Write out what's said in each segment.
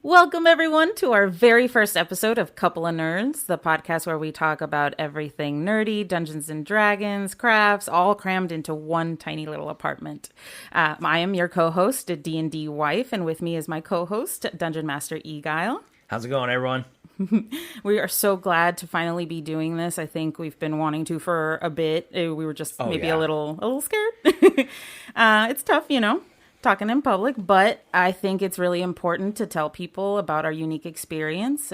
Welcome, everyone, to our very first episode of Couple of Nerds, the podcast where we talk about everything nerdy, Dungeons and Dragons, crafts, all crammed into one tiny little apartment. I am your co-host, DnDWife, and with me is my co-host, Dungeon Master Eguile. How's it going, everyone? We are so glad to finally be doing this. I think we've been wanting to for a bit. We were just maybe Yeah. a little scared. It's tough, talking in public, but I think it's really important to tell people about our unique experience.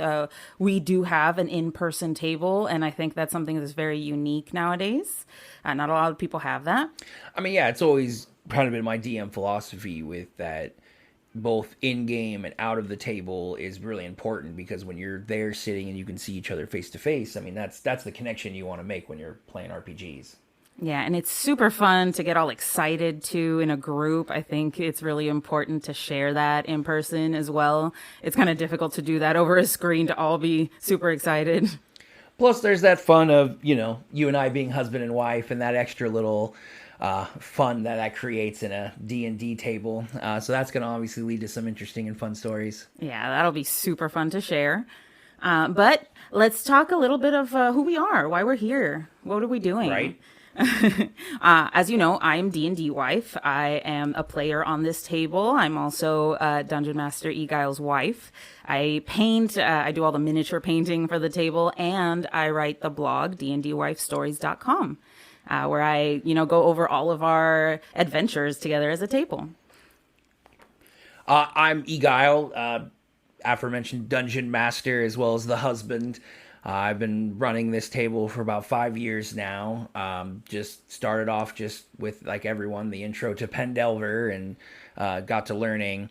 We do have an in-person table, and I think that's something that's very unique nowadays. Not a lot of people have that. It's always kind of been my DM philosophy with that both in-game and out of the table is really important because when you're there sitting and you can see each other face to face, that's the connection you want to make when you're playing RPGs. Yeah, and it's super fun to get all excited too in a group. I think it's really important to share that in person as well. It's kind of difficult to do that over a screen to all be super excited. Plus, there's that fun of, you and I being husband and wife and that extra little fun that creates in a D&D table. So that's going to obviously lead to some interesting and fun stories. Yeah, that'll be super fun to share. But let's talk a little bit of who we are, why we're here, what are we doing? Right? As you know, I'm DnDWife. I am a player on this table. I'm also Dungeon Master Eguile's wife. I paint, I do all the miniature painting for the table, and I write the blog, DnDWifeStories.com, where I, go over all of our adventures together as a table. I'm Eguile, aforementioned Dungeon Master, as well as the husband. I've been running this table for about 5 years now. Just started off just with, like everyone, the intro to Pendelver and got to learning.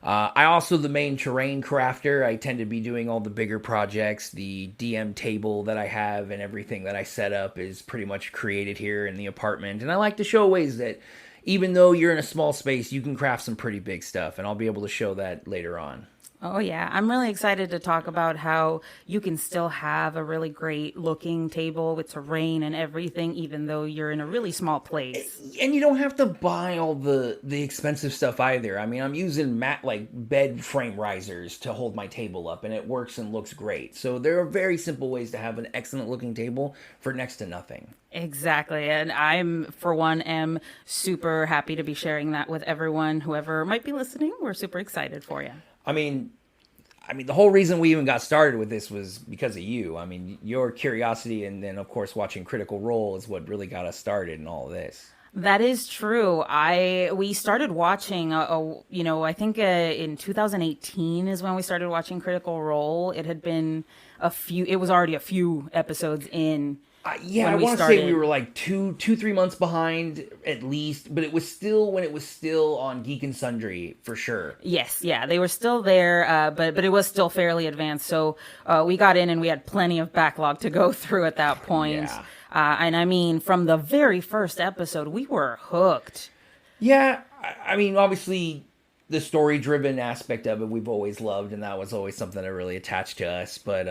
I also the main terrain crafter. I tend to be doing all the bigger projects. The DM table that I have and everything that I set up is pretty much created here in the apartment. And I like to show ways that even though you're in a small space, you can craft some pretty big stuff. And I'll be able to show that later on. Oh, yeah. I'm really excited to talk about how you can still have a really great looking table with terrain and everything, even though you're in a really small place. And you don't have to buy all the expensive stuff either. I'm using bed frame risers to hold my table up, and it works and looks great. So there are very simple ways to have an excellent looking table for next to nothing. Exactly. And I'm, for one, am super happy to be sharing that with everyone, whoever might be listening. We're super excited for you. The whole reason we even got started with this was because of you. Your curiosity and then, of course, watching Critical Role is what really got us started in all of this. That is true. We started watching, I think in 2018 is when we started watching Critical Role. It had been it was already a few episodes in. I want to say we were like 3 months behind at least, but it was still when it was still on Geek and Sundry for sure. Yes, yeah, they were still there, but it was still fairly advanced. So we got in and we had plenty of backlog to go through at that point. Yeah. And from the very first episode, we were hooked. Yeah, obviously the story-driven aspect of it we've always loved, and that was always something that really attached to us. But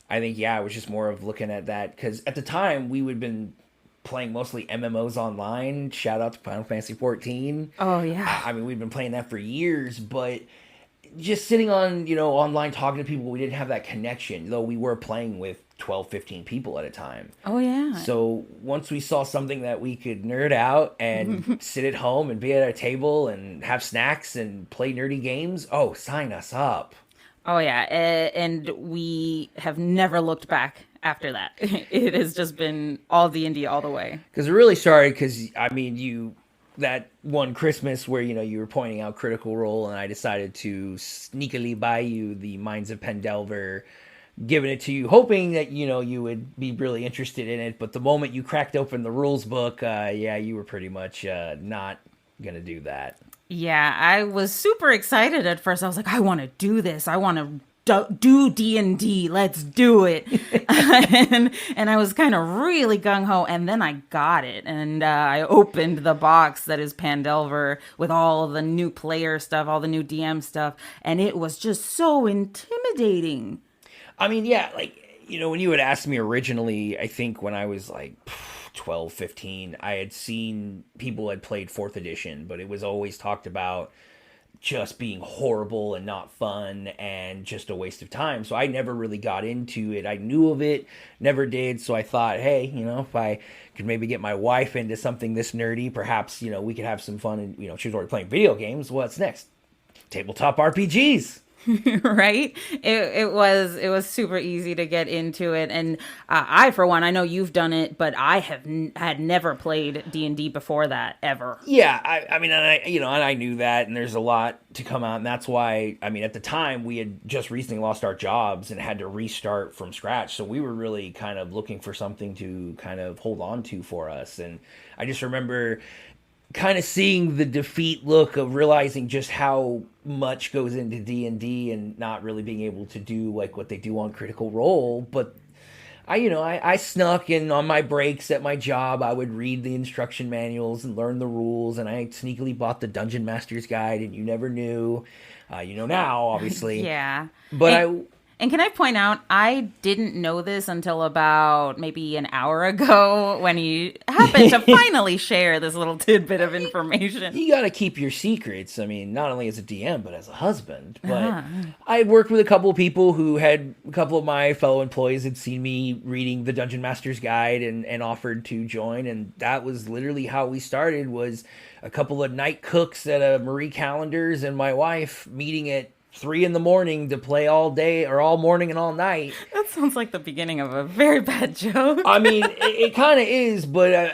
I think, it was just more of looking at that, because at the time, we would have been playing mostly MMOs online. Shout out to Final Fantasy 14. Oh, yeah. We've been playing that for years, but just sitting on, online talking to people, we didn't have that connection, though we were playing with 12, 15 people at a time. Oh, yeah. So once we saw something that we could nerd out and sit at home and be at our table and have snacks and play nerdy games, sign us up. Oh, yeah. And we have never looked back after that. It has just been all D&D all the way. Because it really started because, that one Christmas where, you were pointing out Critical Role and I decided to sneakily buy you the Minds of Pendelver, giving it to you, hoping that, you would be really interested in it. But the moment you cracked open the rules book, you were pretty much not going to do that. Yeah, I was super excited at first. I was like, I want to do this. I want to do D&D. Let's do it. and I was kind of really gung-ho. And then I got it. And I opened the box that is Pendelver with all the new player stuff, all the new DM stuff. And it was just so intimidating. When you had asked me originally, I think when I was like 12, 15, I had seen people had played 4th edition, but it was always talked about just being horrible and not fun and just a waste of time. So I never really got into it. I knew of it, never did. So I thought, hey, if I could maybe get my wife into something this nerdy, perhaps, we could have some fun. And, she was already playing video games. What's next? Tabletop RPGs. Right? It was super easy to get into it, and I, for one, I know you've done it, but I had never played D&D before that ever. Yeah, I mean, and I knew that, and there's a lot to come out, and that's why, I mean, at the time we had just recently lost our jobs and had to restart from scratch, so we were really kind of looking for something to kind of hold on to for us, and I just remember kind of seeing the defeat look of realizing just how much goes into D&D and not really being able to do like what they do on Critical Role. But I snuck in on my breaks at my job. I would read the instruction manuals and learn the rules, and I sneakily bought the Dungeon Master's Guide, and you never knew. Now, obviously. Yeah. But And can I point out, I didn't know this until about maybe an hour ago when you happened to finally share this little tidbit of information. You got to keep your secrets. I mean, not only as a DM, but as a husband. But I worked with a couple of people who had, a couple of my fellow employees had seen me reading the Dungeon Master's Guide and offered to join. And that was literally how we started, was a couple of night cooks at a Marie Callender's and my wife meeting at 3 a.m. to play all day or all morning and all night. That sounds like the beginning of a very bad joke. I mean, it kind of is, but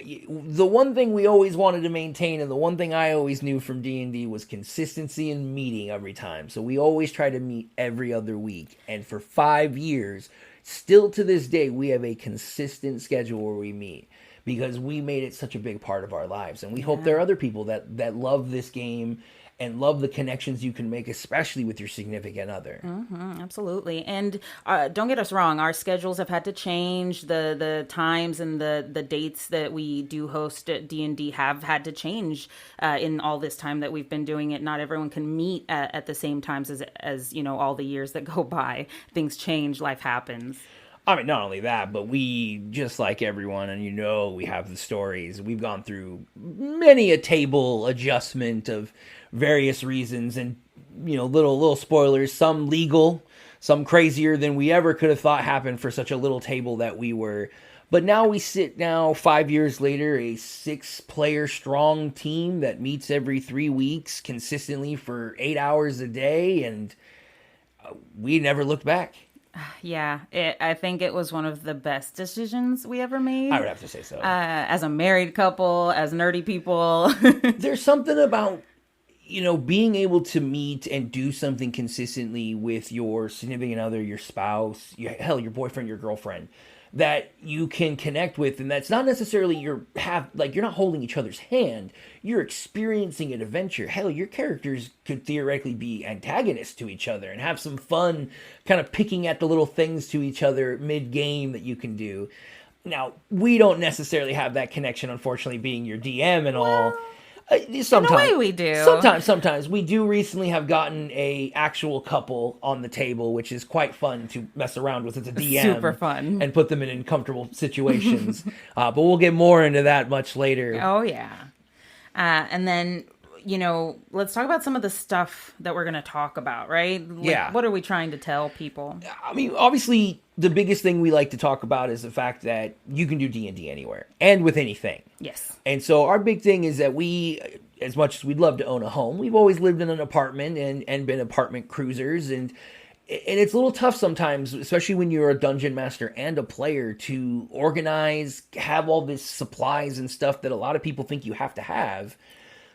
the one thing we always wanted to maintain, and the one thing I always knew from D&D, was consistency and meeting every time. So we always try to meet every other week. And for 5 years, still to this day, we have a consistent schedule where we meet, because we made it such a big part of our lives. And we hope there are other people that love this game and love the connections you can make, especially with your significant other. Mm-hmm, absolutely. And don't get us wrong, our schedules have had to change. The times and the dates that we do host at D&D have had to change in all this time that we've been doing it. Not everyone can meet at the same times as all the years that go by. Things change, life happens. I mean, not only that, but we, just like everyone, and we have the stories. We've gone through many a table adjustment of various reasons, and little spoilers, some legal, some crazier than we ever could have thought happened for such a little table that we were. But now we sit 5 years later, a 6-player strong team that meets every 3 weeks consistently for 8 hours a day, and we never looked back. Yeah, I think it was one of the best decisions we ever made. I would have to say so. As a married couple, as nerdy people. There's something about, being able to meet and do something consistently with your significant other, your spouse, your boyfriend, your girlfriend, that you can connect with. And that's not necessarily you're not holding each other's hand. You're experiencing an adventure. Hell, your characters could theoretically be antagonists to each other and have some fun kind of picking at the little things to each other mid-game that you can do. Now, we don't necessarily have that connection, unfortunately, being your DM and all. Sometimes, in a way we do. Sometimes. We do recently have gotten a actual couple on the table, which is quite fun to mess around with as a DM. Super fun. And put them in uncomfortable situations. But we'll get more into that much later. Oh, yeah. And then, let's talk about some of the stuff that we're going to talk about, right? What are we trying to tell people? I mean, obviously, the biggest thing we like to talk about is the fact that you can do D&D anywhere and with anything. Yes. And so our big thing is that we, as much as we'd love to own a home, we've always lived in an apartment and been apartment cruisers. And it's a little tough sometimes, especially when you're a dungeon master and a player, to organize, have all this supplies and stuff that a lot of people think you have to have.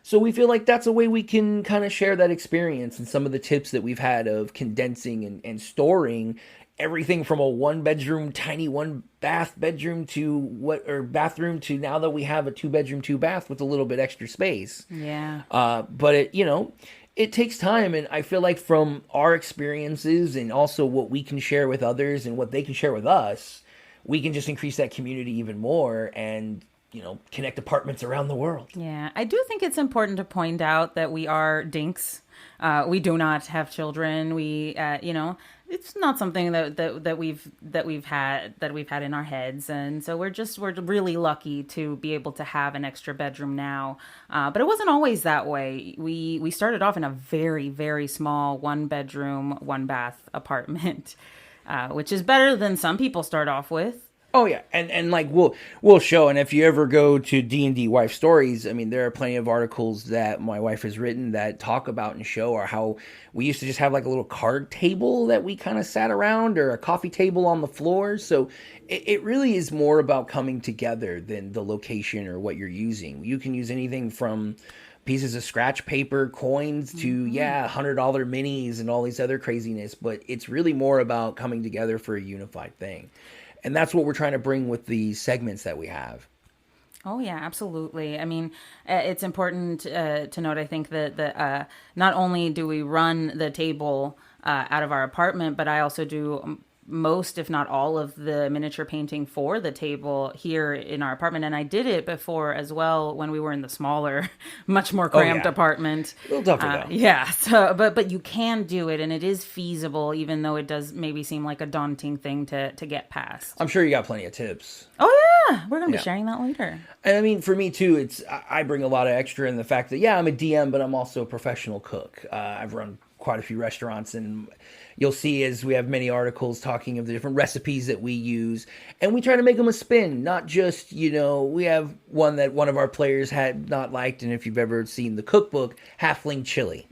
So we feel like that's a way we can kind of share that experience and some of the tips that we've had of condensing and storing everything from a tiny one bath bedroom bathroom to now that we have a 2-bedroom, 2-bath with a little bit extra space. Yeah. But it takes time. And I feel like from our experiences and also what we can share with others and what they can share with us, we can just increase that community even more and, connect apartments around the world. Yeah. I do think it's important to point out that we are dinks. We do not have children. It's not something that we've had in our heads, and so we're really lucky to be able to have an extra bedroom now. But it wasn't always that way. We started off in a very, very small 1 bedroom, 1 bath apartment, which is better than some people start off with. Oh yeah, and like we'll show, and if you ever go to DnDWife stories, I mean there are plenty of articles that my wife has written that talk about and show or how we used to just have like a little card table that we kind of sat around or a coffee table on the floor. So it really is more about coming together than the location or what you're using. You can use anything from pieces of scratch paper, coins to $100 minis and all these other craziness, but it's really more about coming together for a unified thing. And that's what we're trying to bring with the segments that we have. Oh, yeah, absolutely. I mean, it's important to note, I think, that not only do we run the table out of our apartment, but I also do most, if not all, of the miniature painting for the table here in our apartment. And I did it before as well when we were in the smaller, much more cramped apartment. A little tougher though. Yeah. So, but you can do it, and it is feasible, even though it does maybe seem like a daunting thing to get past. I'm sure you got plenty of tips. Oh yeah, we're gonna be sharing that later. And I mean, for me too, I bring a lot of extra in the fact that I'm a DM, but I'm also a professional cook. I've run quite a few restaurants, and you'll see as we have many articles talking of the different recipes that we use, and we try to make them a spin, not just, we have one that one of our players had not liked, and if you've ever seen the cookbook, halfling chili.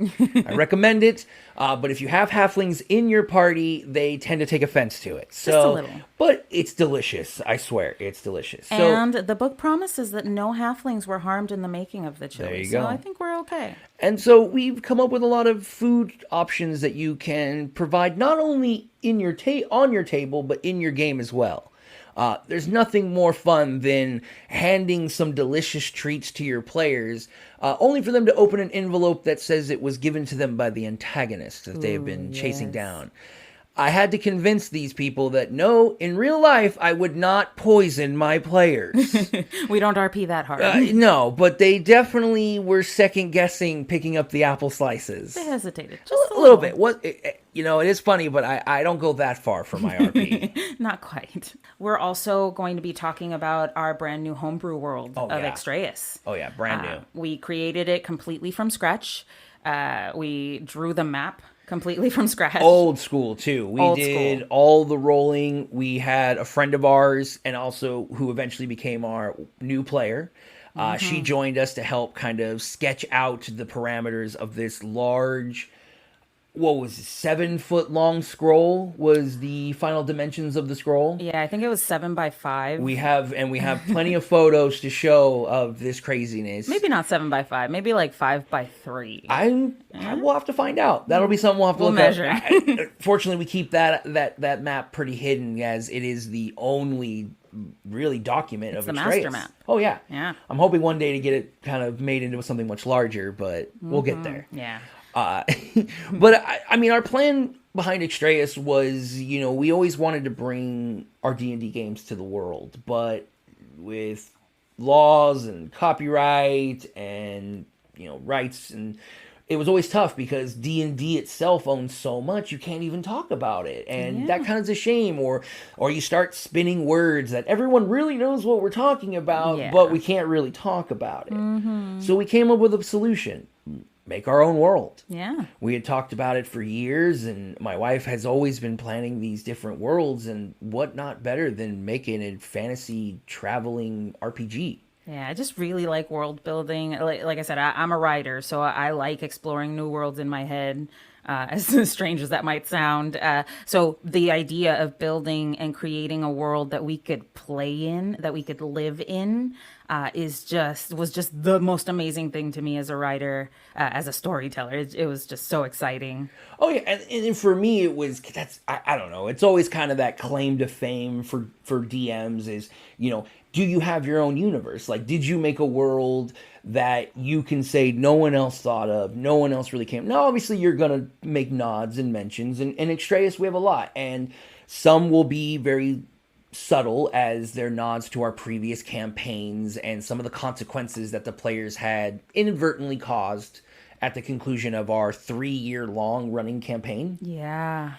I recommend it, but if you have halflings in your party, they tend to take offense to it. So, just a little. But it's delicious, I swear, it's delicious. And the book promises that no halflings were harmed in the making of the chili. There you go. So I think we're okay. And so we've come up with a lot of food options that you can provide not only in your on your table, but in your game as well. There's nothing more fun than handing some delicious treats to your players, only for them to open an envelope that says it was given to them by the antagonist that they have been chasing down. I had to convince these people that no, in real life, I would not poison my players. We don't RP that hard. No, but they definitely were second guessing picking up the apple slices. They hesitated just a little bit. It is funny, but I don't go that far for my RP. Not quite. We're also going to be talking about our brand new homebrew world of Extraeus. Oh yeah, brand new. We created it completely from scratch. We drew the map completely from scratch. Old school, too. We did all the rolling. We had a friend of ours, and also who eventually became our new player. She joined us to help kind of sketch out the parameters of this large, 7-foot long scroll was the final dimensions of the scroll. Yeah, I think it was 7 by 5. We have plenty of photos to show of this craziness. Maybe not 7 by 5, maybe like 5 by 3. We'll have to find out. That'll be something we'll have to look measure. At. Fortunately, we keep that map pretty hidden, as it is the only really document of the Extraeus. master map. Oh yeah. Yeah. I'm hoping one day to get it kind of made into something much larger, but we'll get there. Yeah. But I mean, our plan behind Extraeus was, we always wanted to bring our D&D games to the world, but with laws and copyright and, rights, and it was always tough because D&D itself owns so much, you can't even talk about it. And that kind of is a shame. Or you start spinning words that everyone really knows what we're talking about, but we can't really talk about it. So we came up with a solution. Make our own world. Yeah. We had talked about it for years, and my wife has always been planning these different worlds, and what not better than making a fantasy traveling RPG. Yeah, I just really like world building. Like I said, I'm a writer, so I like exploring new worlds in my head, as strange as that might sound. So the idea of building and creating a world that we could play in, that we could live in, was just the most amazing thing to me as a writer, as a storyteller. It was just so exciting. Oh yeah, and for me I don't know. It's always kind of that claim to fame for DMs is, do you have your own universe? Like, did you make a world that you can say no one else thought of, no one else really came? Now, obviously, you're going to make nods and mentions, and in Extraeus, we have a lot, and some will be very subtle as their nods to our previous campaigns and some of the consequences that the players had inadvertently caused at the conclusion of our 3-year-long running campaign. Yeah.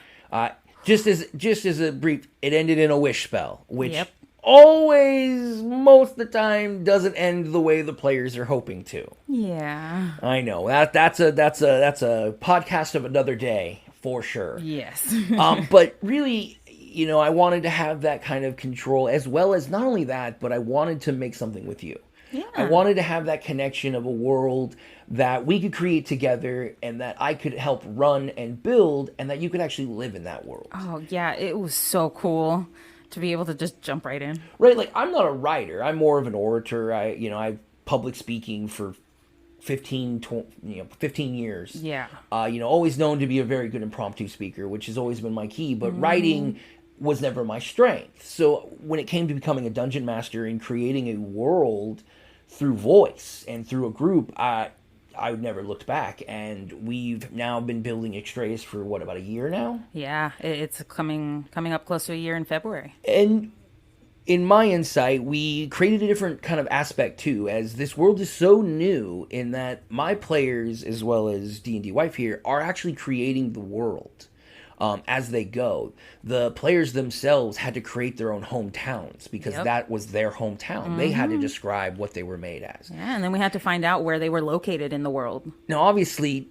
Just as a brief, it ended in a wish spell, which Yep. always, most of the time, doesn't end the way the players are hoping to. Yeah. I know that's a podcast of another day for sure. Yes. But really, I wanted to have that kind of control, as well as not only that, but I wanted to make something with you. Yeah. I wanted to have that connection of a world that we could create together and that I could help run and build, and that you could actually live in that world. Oh, yeah. It was so cool to be able to just jump right in. Right? Like, I'm not a writer. I'm more of an orator. I public speaking for 15 years. Yeah. Always known to be a very good impromptu speaker, which has always been my key, but writing was never my strength. So when it came to becoming a dungeon master and creating a world through voice and through a group, I never looked back. And we've now been building Extraeus for about a year now? Yeah, it's coming up close to a year in February. And in my insight, we created a different kind of aspect too, as this world is so new in that my players, as well as DnDWife here, are actually creating the world as they go. The players themselves had to create their own hometowns because that was their hometown. They had to describe what they were made as. Yeah, and then we had to find out where they were located in the world. Now, obviously,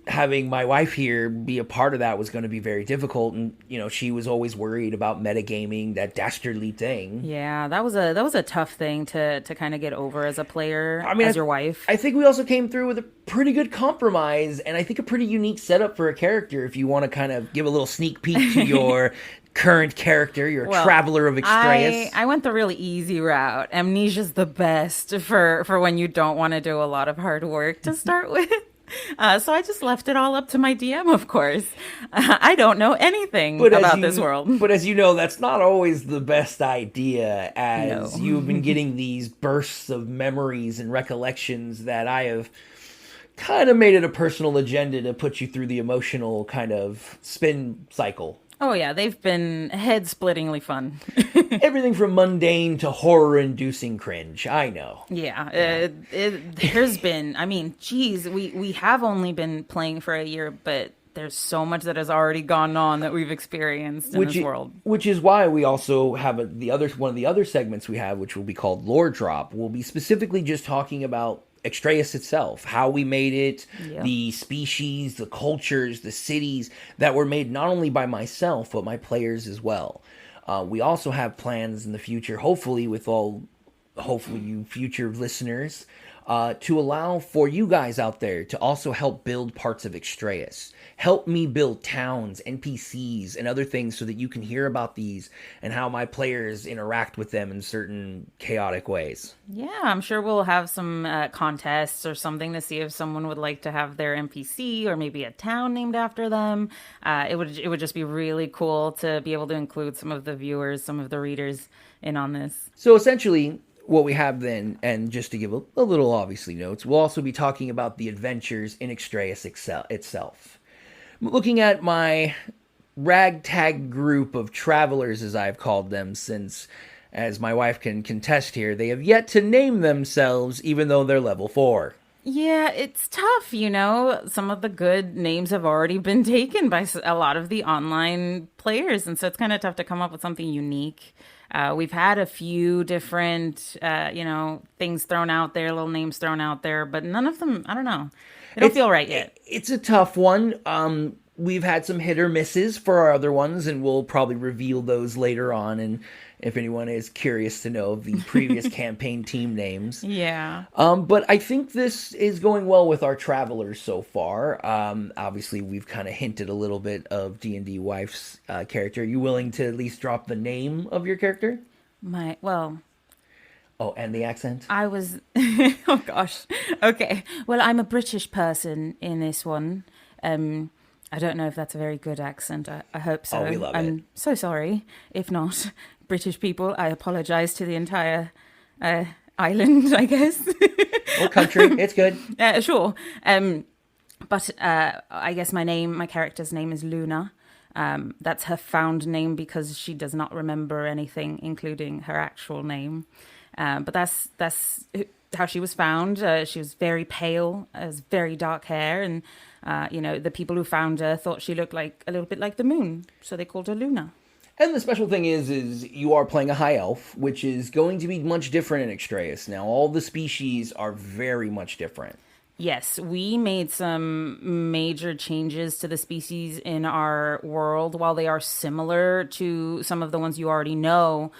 having my wife here be a part of that was going to be very difficult, and she was always worried about metagaming, that dastardly thing. Yeah, that was a tough thing to kind of get over as a player, as your wife. I think we also came through with a pretty good compromise, and I think a pretty unique setup for a character. If you want to kind of give a little sneak peek to your current character, your traveler of Extraeus. I went the really easy route. Amnesia's the best for when you don't want to do a lot of hard work to start with. So I just left it all up to my DM, of course. I don't know anything about this world. But as you know, that's not always the best idea, as you've been getting these bursts of memories and recollections that I have kind of made it a personal agenda to put you through the emotional kind of spin cycle. Oh, yeah, they've been head-splittingly fun. Everything from mundane to horror-inducing cringe, I know. Yeah. There's been, geez, we have only been playing for a year, but there's so much that has already gone on that we've experienced in this world. Which is why we also have one of the other segments we have, which will be called Lore Drop, will be specifically just talking about Extraeus itself, how we made it, the species, the cultures, the cities that were made not only by myself, but my players as well. We also have plans in the future, hopefully you future listeners, to allow for you guys out there to also help build parts of Extraeus. Help me build towns, NPCs, and other things so that you can hear about these and how my players interact with them in certain chaotic ways. Yeah, I'm sure we'll have some contests or something to see if someone would like to have their NPC or maybe a town named after them. It would just be really cool to be able to include some of the viewers, some of the readers in on this. So essentially, what we have then, and just to give a little obviously notes, we'll also be talking about the adventures in Extraeus itself. Looking at my ragtag group of travelers, as I've called them, since, as my wife can contest here, they have yet to name themselves, even though they're level 4. Yeah, it's tough, Some of the good names have already been taken by a lot of the online players, and so it's kind of tough to come up with something unique. We've had a few different, things thrown out there, little names thrown out there, but none of them, I don't know. They don't feel right yet. It's a tough one. We've had some hit or misses for our other ones, and we'll probably reveal those later on. And if anyone is curious to know the previous campaign team names. Yeah. But I think this is going well with our travelers so far. Obviously, we've kind of hinted a little bit of DnDWife's character. Are you willing to at least drop the name of your character? Oh, and the accent? Oh gosh. Okay. Well, I'm a British person in this one. I don't know if that's a very good accent. I hope so. Oh, we love it. I'm so sorry. If not, British people, I apologize to the entire island, I guess. Or country. It's good. Sure. But I guess my character's name is Luna. That's her found name because she does not remember anything, including her actual name. But that's how she was found. She was very pale, has very dark hair, and the people who found her thought she looked like a little bit like the moon, so they called her Luna. And the special thing is you are playing a high elf, which is going to be much different in Extraeus. Now, all the species are very much different. Yes, we made some major changes to the species in our world. While they are similar to some of the ones you already know,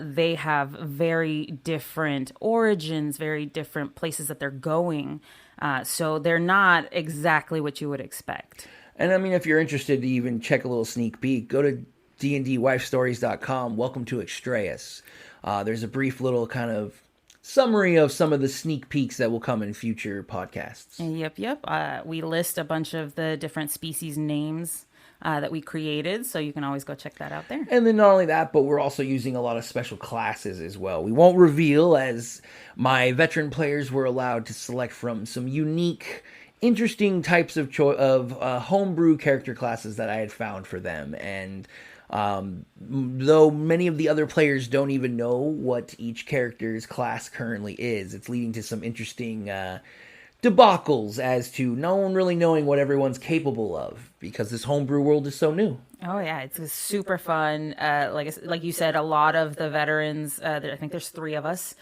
they have very different origins, very different places that they're going. So they're not exactly what you would expect. And I mean, if you're interested to even check a little sneak peek, go to DnDWifeStories.com. Welcome to Extraeus. There's a brief little kind of summary of some of the sneak peeks that will come in future podcasts. Yep. We list a bunch of the different species names that we created, so you can always go check that out there. And then not only that, but we're also using a lot of special classes as well. We won't reveal, as my veteran players were allowed to select from some unique, interesting types of homebrew character classes that I had found for them. And though many of the other players don't even know what each character's class currently is, it's leading to some interesting debacles as to no one really knowing what everyone's capable of, because this homebrew world is so new. Oh yeah, it's super fun. Like you said, a lot of the veterans. I think there's 3 of us.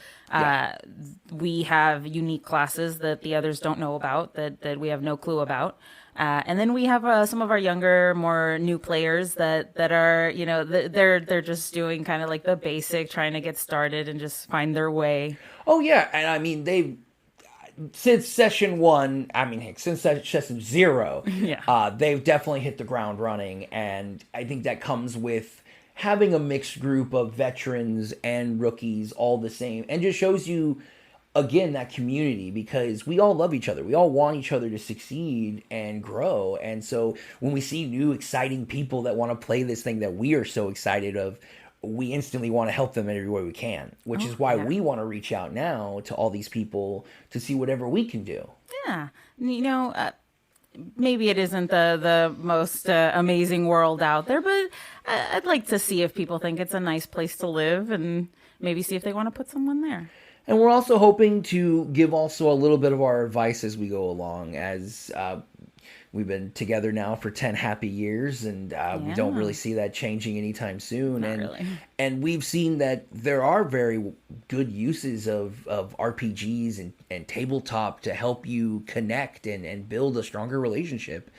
We have unique classes that the others don't know about, that we have no clue about. And then we have some of our younger, more new players that are, they're just doing kind of like the basic, trying to get started and just find their way. Oh yeah, and I mean since session 1, since session 0, they've definitely hit the ground running, and I think that comes with having a mixed group of veterans and rookies all the same, and just shows you, again, that community, because we all love each other. We all want each other to succeed and grow. And so when we see new, exciting people that want to play this thing that we are so excited of, we instantly want to help them in every way we can, which is why we want to reach out now to all these people to see whatever we can do. Yeah. Maybe it isn't the most amazing world out there, but I'd like to see if people think it's a nice place to live, and maybe see if they want to put someone there. And we're also hoping to give also a little bit of our advice as we go along, as we've been together now for 10 happy years, and we don't really see that changing anytime soon. Not really. And we've seen that there are very good uses of RPGs and tabletop to help you connect and build a stronger relationship.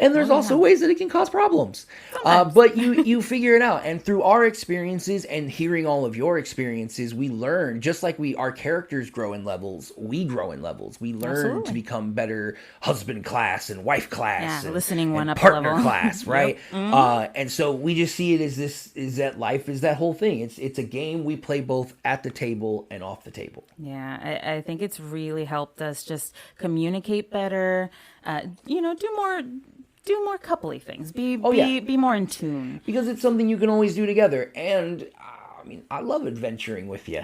And there's also ways that it can cause problems. But you figure it out. And through our experiences and hearing all of your experiences, we learn, just like our characters grow in levels, we grow in levels. We learn to become better husband class and wife class. Yeah, listening one and up partner level. class, right? And so we just see it as that life is that whole thing. It's a game we play both at the table and off the table. Yeah, I think it's really helped us just communicate better, do more coupley things. Be more in tune. Because it's something you can always do together. And I love adventuring with you.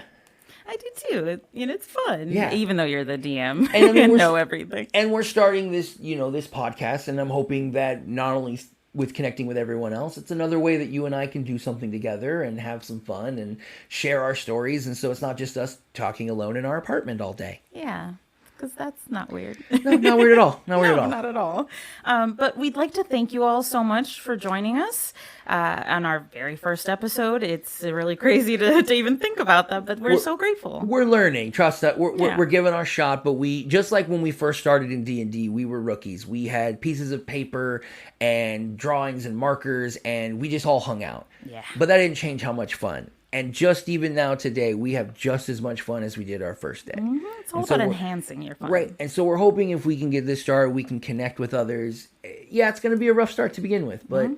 I do too. It's fun. Yeah. Even though you're the DM and and know everything. And we're starting this, this podcast, and I'm hoping that not only with connecting with everyone else, it's another way that you and I can do something together and have some fun and share our stories. And so it's not just us talking alone in our apartment all day. Yeah. Because that's not weird. No, not weird at all. Not weird at all. Not at all. But we'd like to thank you all so much for joining us on our very first episode. It's really crazy to even think about that, but we're so grateful. We're learning. Trust that. We're giving our shot, but we, just like when we first started in D&D, we were rookies. We had pieces of paper and drawings and markers, and we just all hung out. Yeah. But that didn't change how much fun. And just even now today, we have just as much fun as we did our first day. Mm-hmm. It's all about enhancing your fun. Right. And so we're hoping if we can get this started, we can connect with others. Yeah, it's going to be a rough start to begin with, but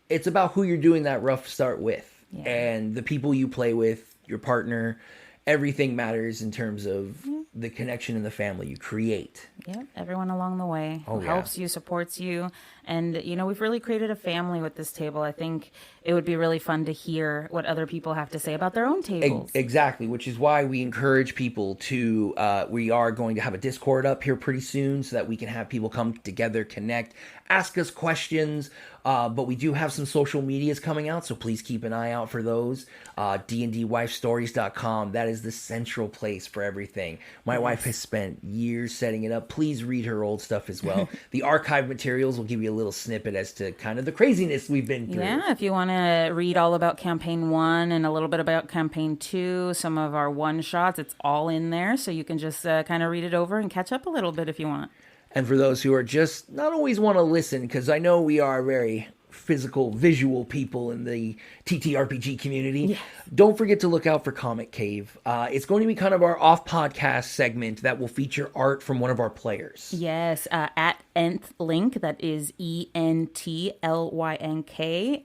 it's about who you're doing that rough start with. Yeah. And the people you play with, your partner, everything matters in terms of the connection and the family you create. Yeah, everyone along the way who helps you, supports you, And, we've really created a family with this table. I think it would be really fun to hear what other people have to say about their own tables. Exactly, which is why we encourage people to, we are going to have a Discord up here pretty soon so that we can have people come together, connect, ask us questions. But we do have some social medias coming out, so please keep an eye out for those. DnDWifeStories.com, that is the central place for everything. My wife has spent years setting it up. Please read her old stuff as well. The archive materials will give you a little snippet as to kind of the craziness we've been through. Yeah, if you want to read all about campaign 1 and a little bit about campaign 2, some of our one-shots, it's all in there, so you can just kind of read it over and catch up a little bit if you want. And for those who are just not always want to listen, because I know we are very physical, visual people in the TTRPG community, yes, don't forget to look out for Comic Cave. It's going to be kind of our off-podcast segment that will feature art from one of our players. Yes, at Nth Link, that is ENTLYNK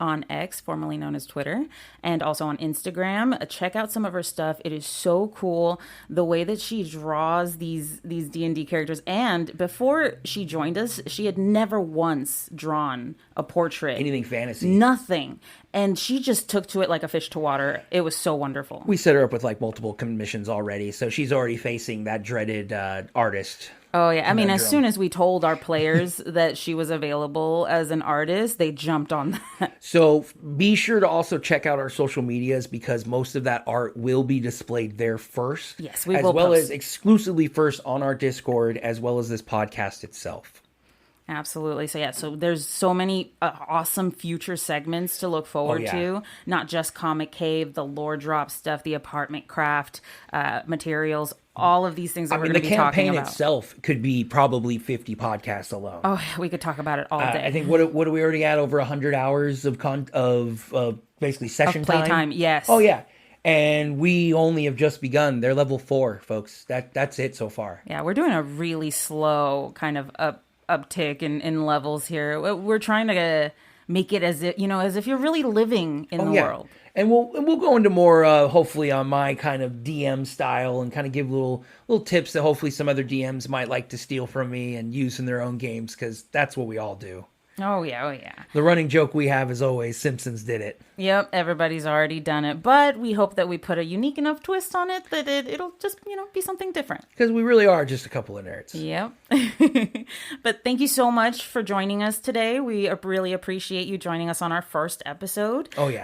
on X, formerly known as Twitter, and also on Instagram. Check out some of her stuff. It is so cool, the way that she draws these D&D characters. And before she joined us, she had never once drawn a portrait. Anything fantasy. Nothing. And she just took to it like a fish to water. It was so wonderful. We set her up with like multiple commissions already, so she's already facing that dreaded artist. Oh, yeah. I mean, as soon as we told our players that she was available as an artist, they jumped on that. So be sure to also check out our social medias, because most of that art will be displayed there first. Yes, we will. As well as exclusively first on our Discord, as well as this podcast itself. Absolutely. So yeah, so there's so many awesome future segments to look forward to. Not just Comic Cave, the lore drop stuff, the apartment craft materials, all of these things that we're going to be talking about. The campaign itself could be probably 50 podcasts alone. Oh, we could talk about it all day. I think what are we already at, over 100 hours of basically session playtime? Yes. Oh yeah. And we only have just begun. They're level 4, folks. That's it so far. Yeah, we're doing a really slow kind of uptick in levels here. We're trying to make it as if you're really living in the world. And we'll go into more hopefully on my kind of DM style, and kind of give little tips that hopefully some other DMs might like to steal from me and use in their own games, because that's what we all do. Oh yeah. The running joke we have is always Simpsons did it. Yep, everybody's already done it, but we hope that we put a unique enough twist on it that it'll just be something different. Because we really are just a couple of nerds. Yep. But thank you so much for joining us today. We really appreciate you joining us on our first episode. Oh yeah.